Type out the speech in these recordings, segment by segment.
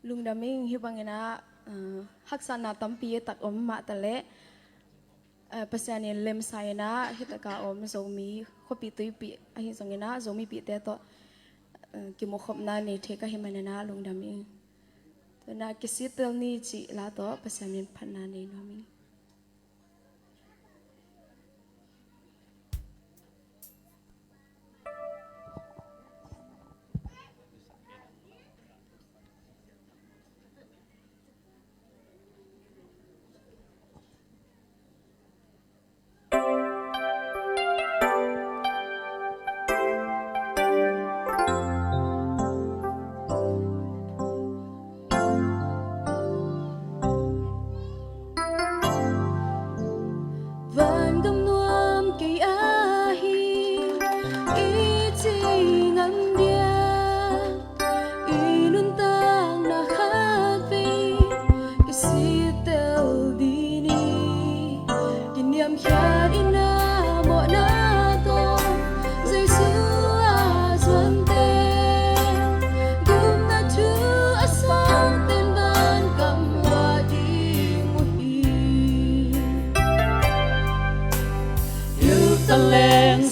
lung daming hibangena haksana tampi tak om ma tale pasani lem sayana hitaka om zomi khopi tuipi ahi zongena zomi pi te to kimo khopna ne theka himanena lung daming to na kisitel ni chi la to pasani phanna ne nomi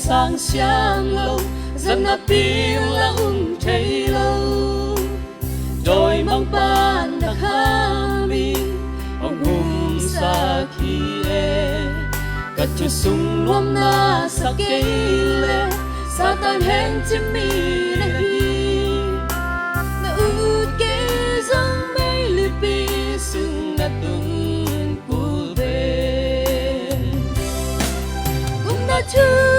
sang xiang lâu dân ngập tiếng là thấy lâu đôi mong ban đã kham mình ông hùng sa khi e cất cho sung luom na sa cây lệ sa tan hẹn chim mi này na út kê dòng mây lì pi sung na tung cu về cũng na chưa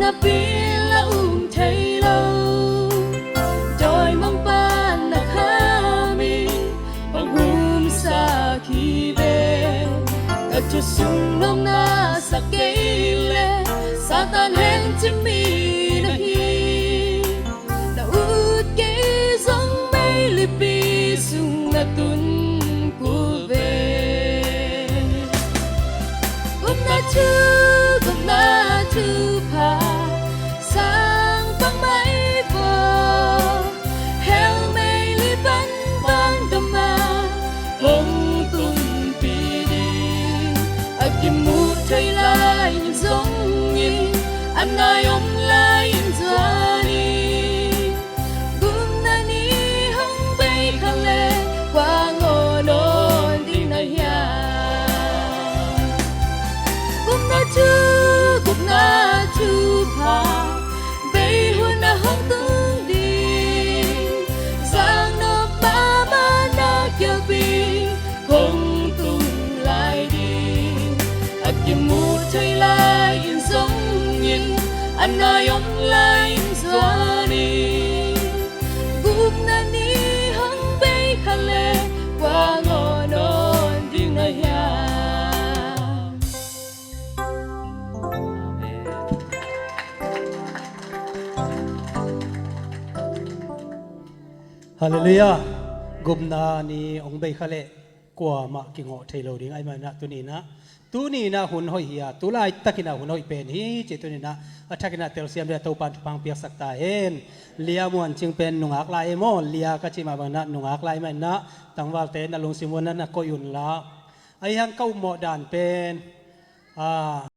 na pin la thấy lâu đôi mong ban na khami ông hùng sa khi về cất cho sung nông na sa cây lệ sa tan hẹn chim mi này đã út kê dòng mây lì pi sung na tun cu về cũng na chưa pa sang băng mây vò heo mây li ban ban đầm ma bông tung pi đi akim mu thấy lại những giống như anh ai ông lại ra đi cũng na ni hong bay khang lệ qua ngõ non đi này ya cũng na chưa pa bay huân na hong tung đi sang nó ba ba na kia bi không tung lại đi akim mu thấy lại giống như anh ai ông lại ra đi cũng na ni hong bay khang lệ qua ngõ non đi này ya. ฮาเลลูยากุมนานีองเบยขะเลกว่ามากิงโอเทโลดิงไอมานะตุนีนะหุ่นหอยเฮียตุลายตะกินะหุ่นหอยเป็นฮีเจตุนีนะอัฐกินะเตลเซียมเดตปันปังเปียกสักตาเห็นเลียมวนจึงเป็นนุงอักลายมอเลียกะจิมาบังนะนุงอักลายมันนะตังวัลเตนะลงสิมวนนั้นนะก็ยุนละไอยังเก้าหมอดานเป็น